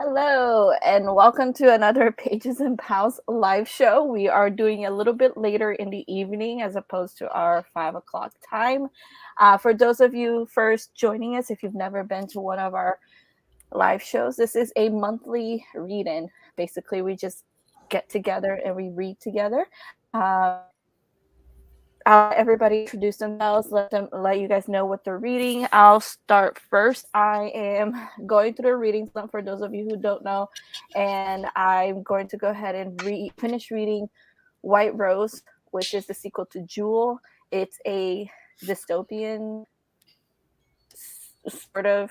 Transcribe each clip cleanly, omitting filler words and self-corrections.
Hello, and welcome to another Pages and Pals live show. We are doing a little bit later in the evening as opposed to our 5 o'clock time. For those of you first joining us, if you've never been to one of our live shows, this is a monthly read-in. Basically, we just get together and we read together. I'll let everybody introduce themselves, let you guys know what they're reading. I'll start first. I am going through the reading slump for those of you who don't know, and I'm going to go ahead and finish reading White Rose, which is the sequel to Jewel. It's a dystopian sort of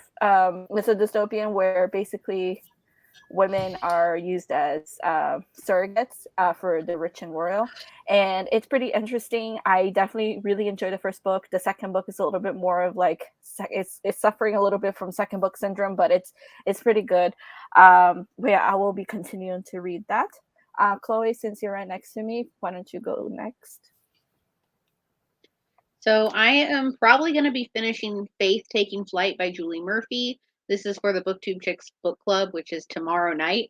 it's a dystopian where basically women are used as surrogates for the rich and royal, and it's pretty interesting. I definitely really enjoyed the first book. The second book is a little bit more of like it's suffering a little bit from second book syndrome, but it's pretty good. But yeah, I will be continuing to read that. Chloe, since you're right next to me, why don't you go next? So I am probably going to be finishing Faith Taking Flight by Julie Murphy. This is for the BookTube Chicks book club, which is tomorrow night.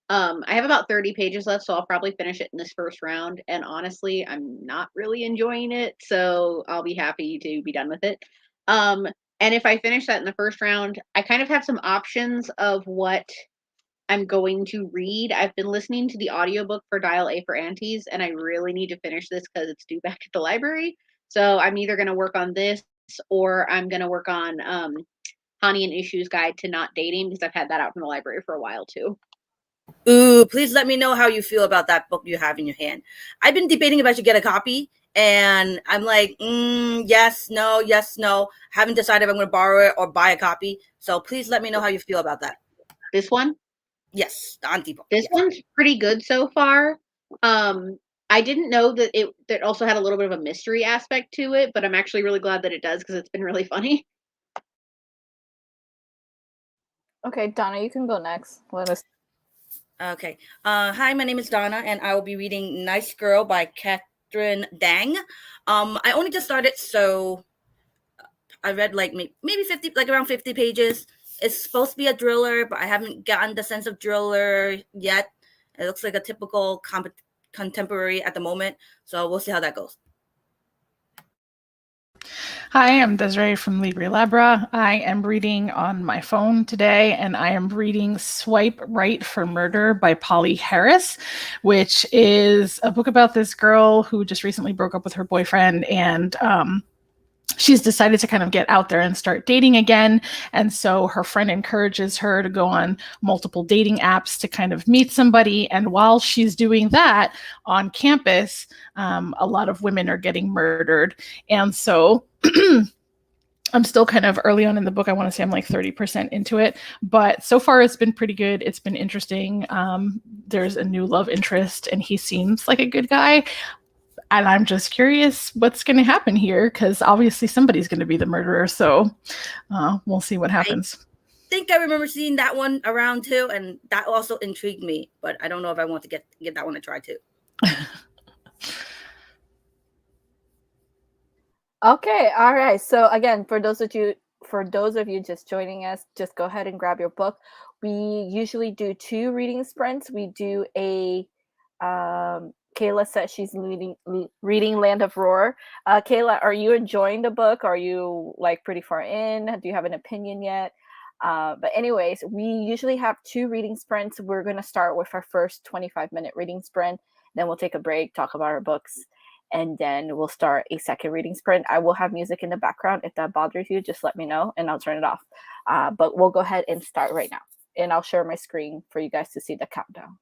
I have about 30 pages left, so I'll probably finish it in this first round. And honestly, I'm not really enjoying it, so I'll be happy to be done with it. And if I finish that in the first round, I kind of have some options of what I'm going to read. I've been listening to the audiobook for Dial A for Aunties, and I really need to finish this because it's due back at the library. So I'm either going to work on this or I'm going to work on Hani and Issue's Guide to Not Dating because I've had that out from the library for a while too. Ooh, please let me know how you feel about that book you have in your hand. I've been debating if I should get a copy, and I'm like, yes, no. Haven't decided if I'm going to borrow it or buy a copy. So please let me know how you feel about that. This one? Yes, the auntie book. This Yes. one's pretty good so far. I didn't know that it also had a little bit of a mystery aspect to it, but I'm actually really glad that it does because it's been really funny. Okay, Donna, you can go next. Let us. Okay. Hi, my name is Donna, and I will be reading Nice Girl by Catherine Dang. I only just started, so I read like maybe 50, like around 50 pages. It's supposed to be a thriller, but I haven't gotten the sense of thriller yet. It looks like a typical contemporary at the moment, so we'll see how that goes. Hi, I'm Desirai from LibriLabra. I am reading on my phone today, and I am reading Swipe Right for Murder by Polly Harris, which is a book about this girl who just recently broke up with her boyfriend, and she's decided to kind of get out there and start dating again. And so her friend encourages her to go on multiple dating apps to kind of meet somebody. And while she's doing that on campus, a lot of women are getting murdered. And so I'm still kind of early on in the book. I want to say I'm like 30% into it, but so far it's been pretty good. It's been interesting. There's a new love interest, and he seems like a good guy. And I'm just curious what's going to happen here, because obviously somebody's going to be the murderer. So we'll see what happens. I think I remember seeing that one around too, and that also intrigued me. But I don't know if I want to get that one to try too. Okay, all right. So again, for those of you just joining us, just go ahead and grab your book. We usually do 2 reading sprints. We do a Kayla says she's reading Land of Roar. Kayla, are you enjoying the book? Are you like pretty far in? Do you have an opinion yet? But anyways, we usually have 2 reading sprints. We're going to start with our first 25-minute reading sprint. Then we'll take a break, talk about our books, and then we'll start a second reading sprint. I will have music in the background. If that bothers you, just let me know and I'll turn it off. But we'll go ahead and start right now. And I'll share my screen for you guys to see the countdown.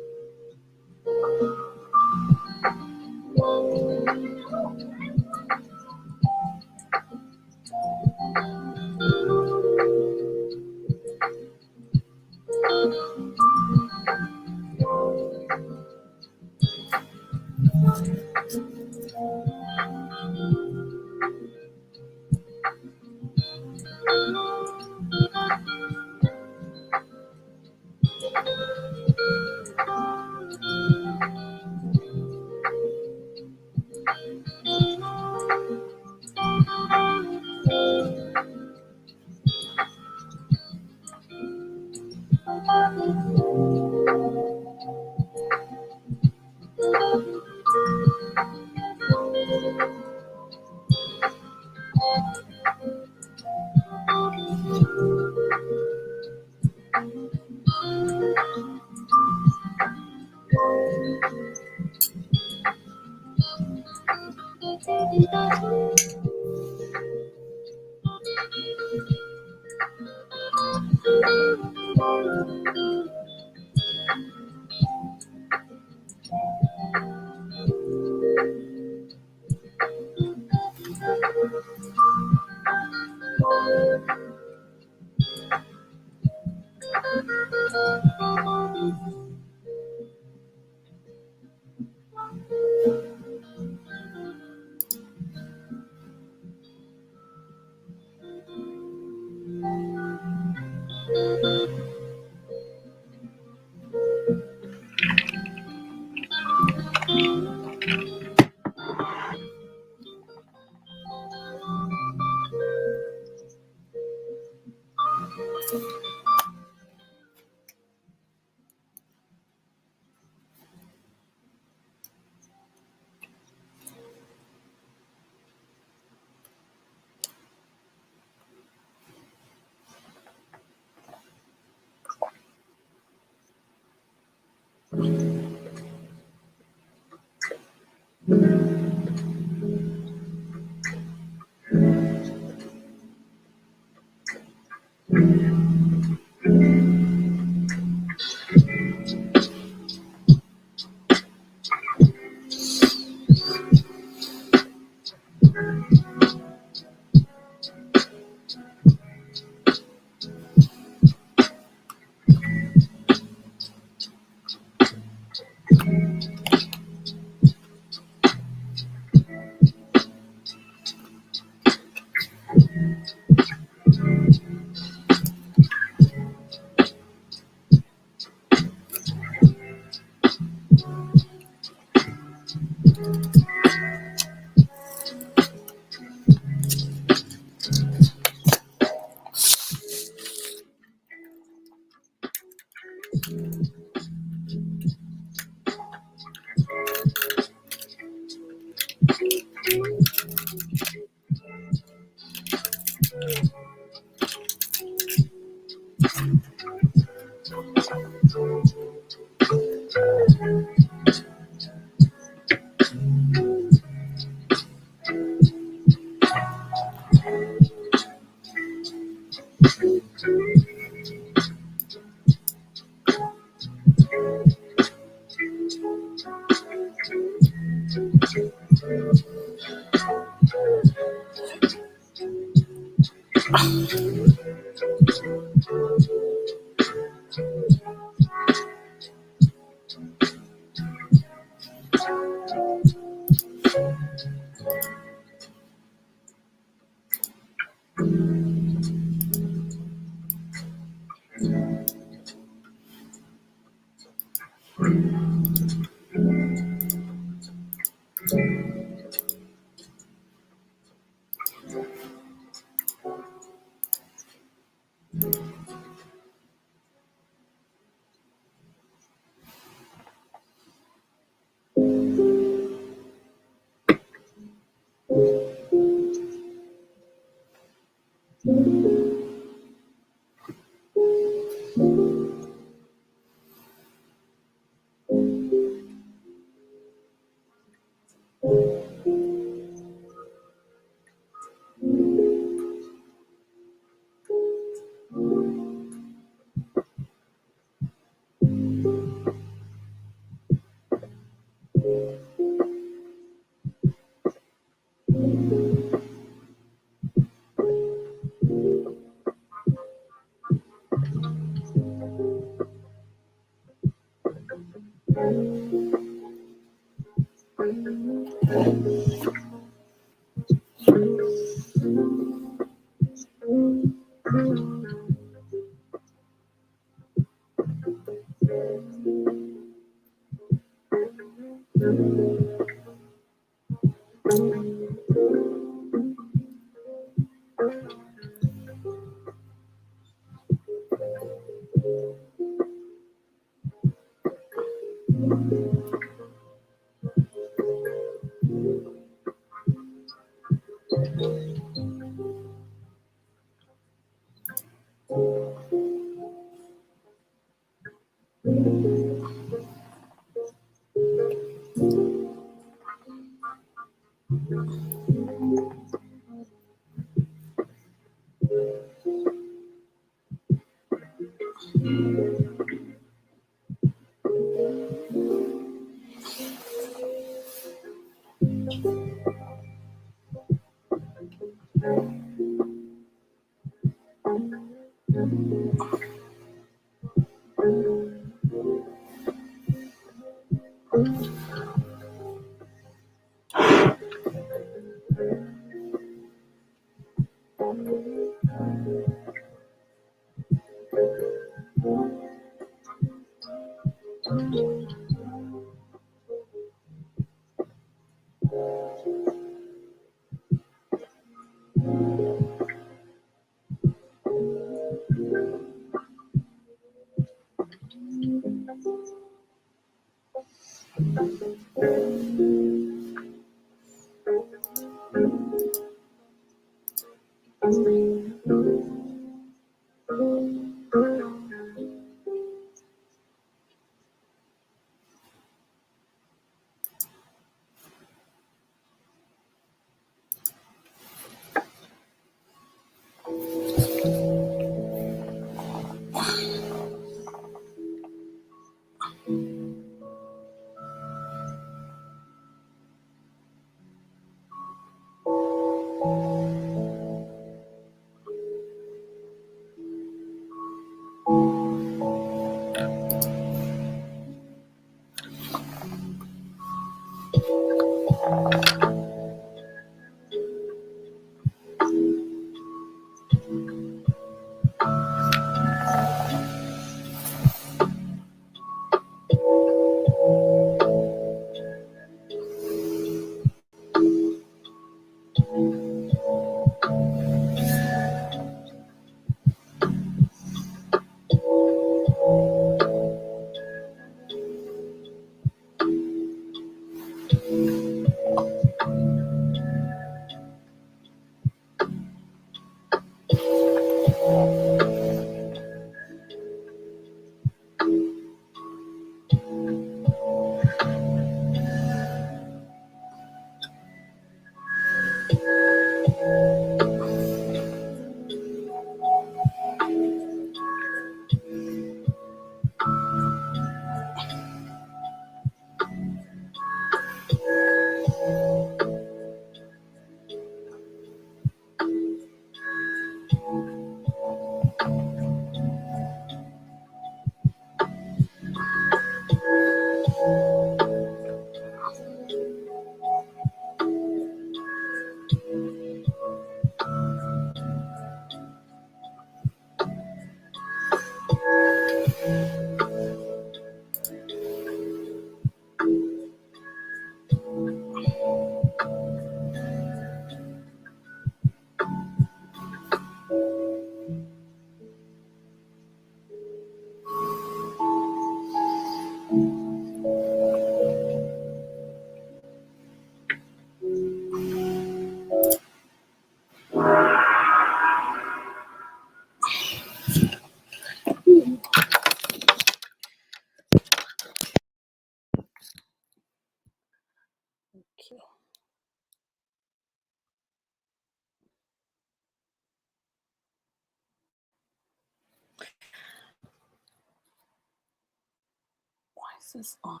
this is on.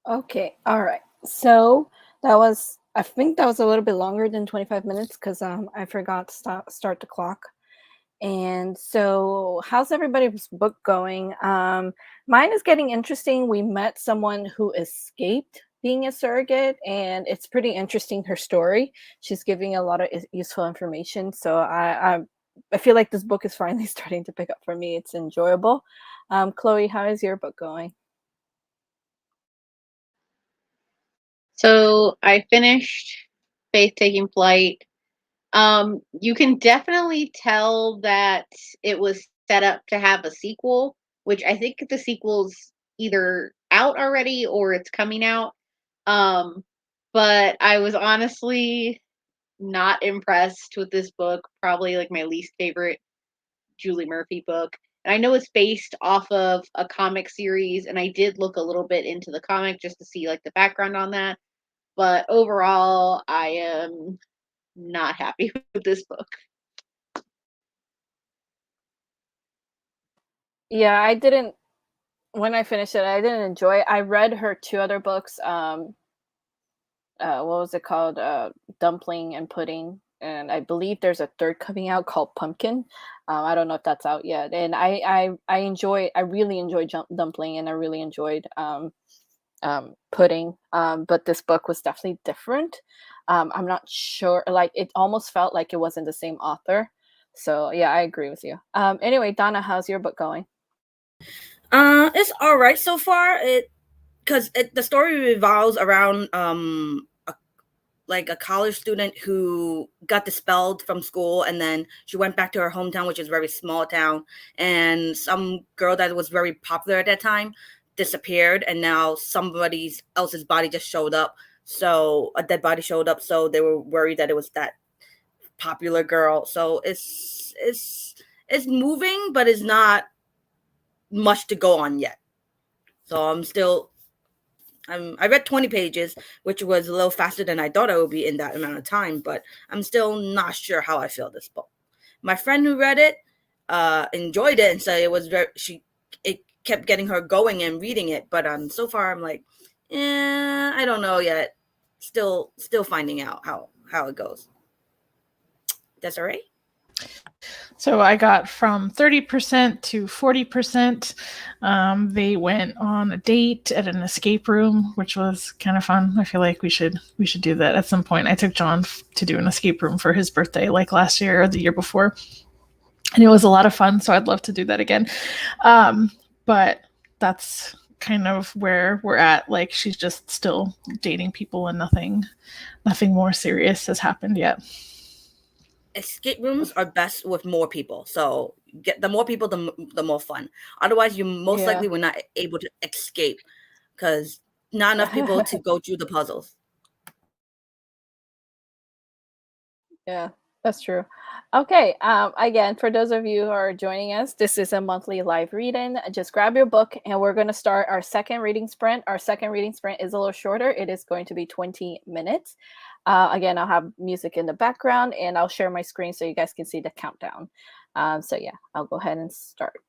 Okay, all right. So I think that was a little bit longer than 25 minutes because I forgot to start the clock. And so, how's everybody's book going? Mine is getting interesting. We met someone who escaped being a surrogate, and it's pretty interesting, her story. She's giving a lot of useful information. So I feel like this book is finally starting to pick up for me. It's enjoyable. Chloe, how is your book going? So I finished Faith Taking Flight. You can definitely tell that it was set up to have a sequel, which I think the sequel's either out already or it's coming out. But I was honestly not impressed with this book. Probably like my least favorite Julie Murphy book. And I know it's based off of a comic series, and I did look a little bit into the comic just to see like the background on that. But overall, I am not happy with this book. Yeah, I didn't. When I finished it, I didn't enjoy it. I read her two other books. What was it called? Dumpling and Pudding, and I believe there's a third coming out called Pumpkin. I don't know if that's out yet. And I really enjoyed Dumpling, and I really enjoyed Pudding. But this book was definitely different. I'm not sure. Like it almost felt like it wasn't the same author. So yeah, I agree with you. Anyway, Donna, how's your book going? It's all right so far. Because the story revolves around like a college student who got dispelled from school, and then she went back to her hometown, which is a very small town, and some girl that was very popular at that time disappeared, and now somebody else's body just showed up. So a dead body showed up, so they were worried that it was that popular girl. So it's moving, but it's not much to go on yet. So I read 20 pages, which was a little faster than I thought I would be in that amount of time, but I'm still not sure how I feel this book. My friend who read it enjoyed it and said it was it kept getting her going and reading it, but so far I'm like, I don't know yet. Still finding out how it goes. Desiree? So I got from 30% to 40%. They went on a date at an escape room, which was kind of fun. I feel like we should do that at some point. I took John to do an escape room for his birthday, like last year or the year before, and it was a lot of fun. So I'd love to do that again. But that's kind of where we're at. Like she's just still dating people, and nothing more serious has happened yet. Escape rooms are best with more people. So get the more people, the more fun. Otherwise, you most likely will not able to escape because not enough people to go through the puzzles. Yeah, that's true. Okay, again, for those of you who are joining us, this is a monthly live reading. Just grab your book, and we're going to start our second reading sprint. Our second reading sprint is a little shorter. It is going to be 20 minutes. Again, I'll have music in the background, and I'll share my screen so you guys can see the countdown. So yeah, I'll go ahead and start.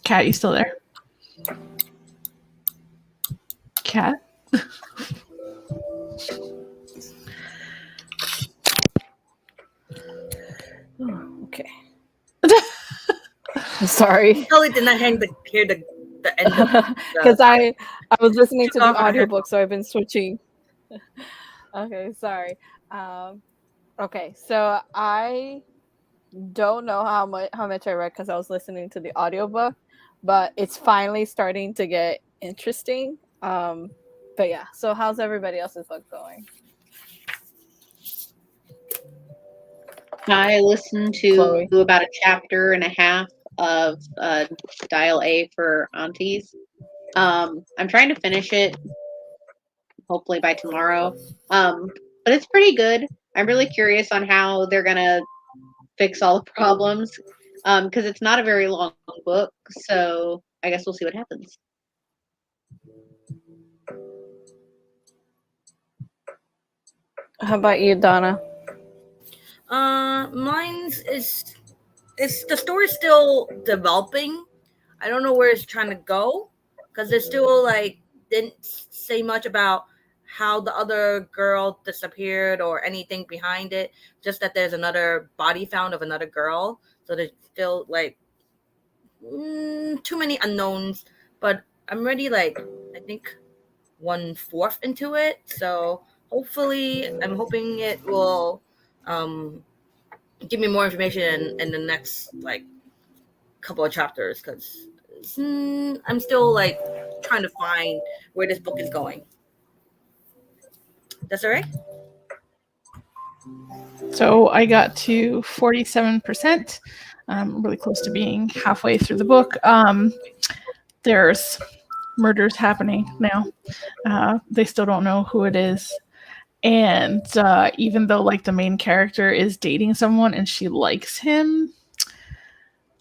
Kat, you still there? Kat? Okay. I'm sorry. Totally did not hear the end of Because I was listening to Took the off her audiobook, so I've been switching. Okay, sorry. Okay, so I don't know how much I read because I was listening to the audiobook, but it's finally starting to get interesting. But yeah, so how's everybody else's book going? I listened to Chloe. about a chapter and a half of Dial A for Aunties. I'm trying to finish it, hopefully by tomorrow. But it's pretty good. I'm really curious on how they're gonna fix all the problems. Because it's not a very long book, so I guess we'll see what happens. How about you, Donna? Mine's is it's the story's still developing. I don't know where it's trying to go because it's still like didn't say much about how the other girl disappeared or anything behind it. Just that there's another body found of another girl. So there's still like too many unknowns. But I'm already like I think 1/4 into it. So hopefully, I'm hoping it will give me more information in the next like couple of chapters because I'm still like trying to find where this book is going. That's all right. So I got to 47%. I'm really close to being halfway through the book. There's murders happening now. They still don't know who it is. And even though like the main character is dating someone and she likes him,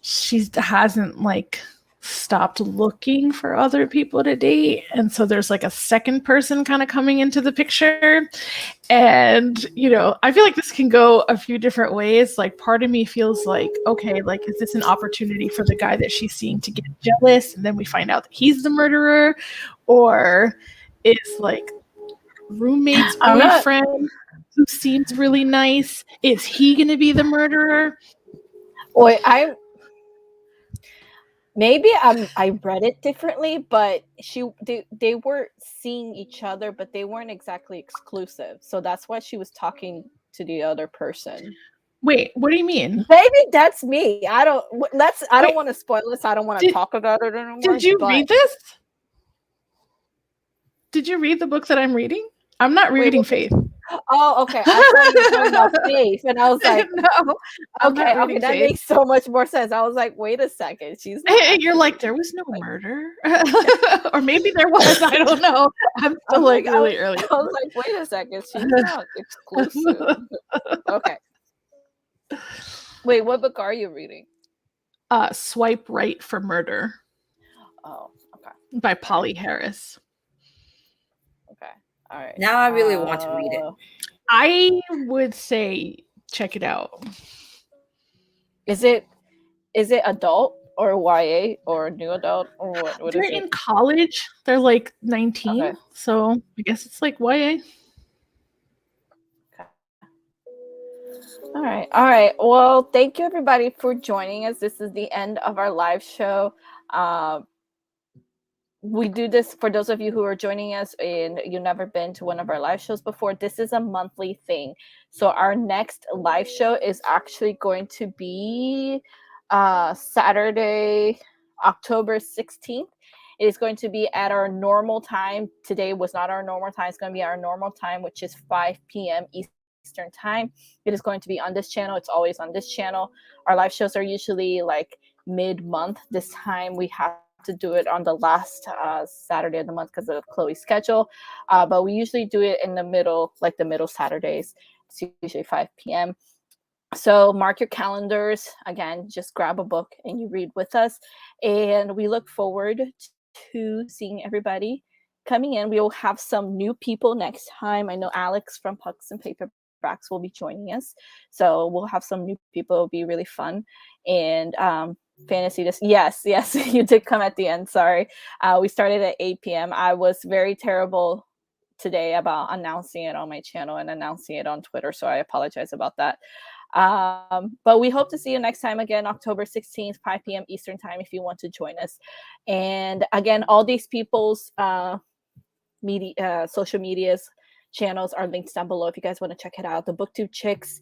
she hasn't like stopped looking for other people to date. And so there's like a second person kind of coming into the picture. And, you know, I feel like this can go a few different ways. Like part of me feels like, okay, like, is this an opportunity for the guy that she's seeing to get jealous? And then we find out that he's the murderer? Or is like roommate's boyfriend who seems really nice, is he going to be the murderer? Boy, I read it differently, but they were seeing each other, but they weren't exactly exclusive. So that's why she was talking to the other person. Wait, what do you mean? Maybe that's me. I don't want to spoil this. I don't want to talk about it anymore. Did you read this? Did you read the book that I'm reading? I'm not reading Faith. Oh, okay. I thought you were talking about Faith, and I was like, no. Okay, that makes so much more sense. I was like, wait a second, she's. You're like, there was no murder, or maybe there was. I don't know. I'm still like really early. I was like, wait a second, she's not exclusive. Okay. Wait, what book are you reading? Swipe Right for Murder. Oh, okay. By Polly Harris. Okay. All right. Now I really want to read it. I would say check it out. Is it adult or YA or new adult or what? What They're is it? in college. They're like 19, Okay. so I guess it's like YA. Okay. All right. Well, thank you everybody for joining us. This is the end of our live show. We do this for those of you who are joining us and you've never been to one of our live shows before. This is a monthly thing. So our next live show is actually going to be Saturday, October 16th. It is going to be at our normal time. Today was not our normal time. It's going to be our normal time, which is 5 p.m. Eastern time. It is going to be on this channel. It's always on this channel. Our live shows are usually like mid-month. This time we have to do it on the last Saturday of the month because of Chloe's schedule. But we usually do it in the middle, like the middle Saturdays. It's usually 5 p.m. So mark your calendars. Again, just grab a book and you read with us. And we look forward to seeing everybody coming in. We will have some new people next time. I know Alex from Pucks and Paperbacks will be joining us. So we'll have some new people. It'll be really fun. And fantasy yes, you did come at the end. Sorry. We started at 8 p.m. I was very terrible today about announcing it on my channel and announcing it on Twitter, so I apologize about that. But we hope to see you next time again, October 16th, 5 p.m. Eastern time, if you want to join us. And again, all these people's social medias channels are linked down below if you guys want to check it out. The BookTube Chicks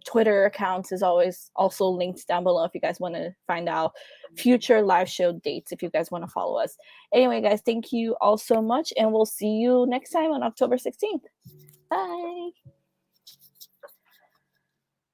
Twitter accounts is always also linked down below if you guys want to find out future live show dates, if you guys want to follow us. Anyway, guys, thank you all so much, and we'll see you next time on October 16th. Bye.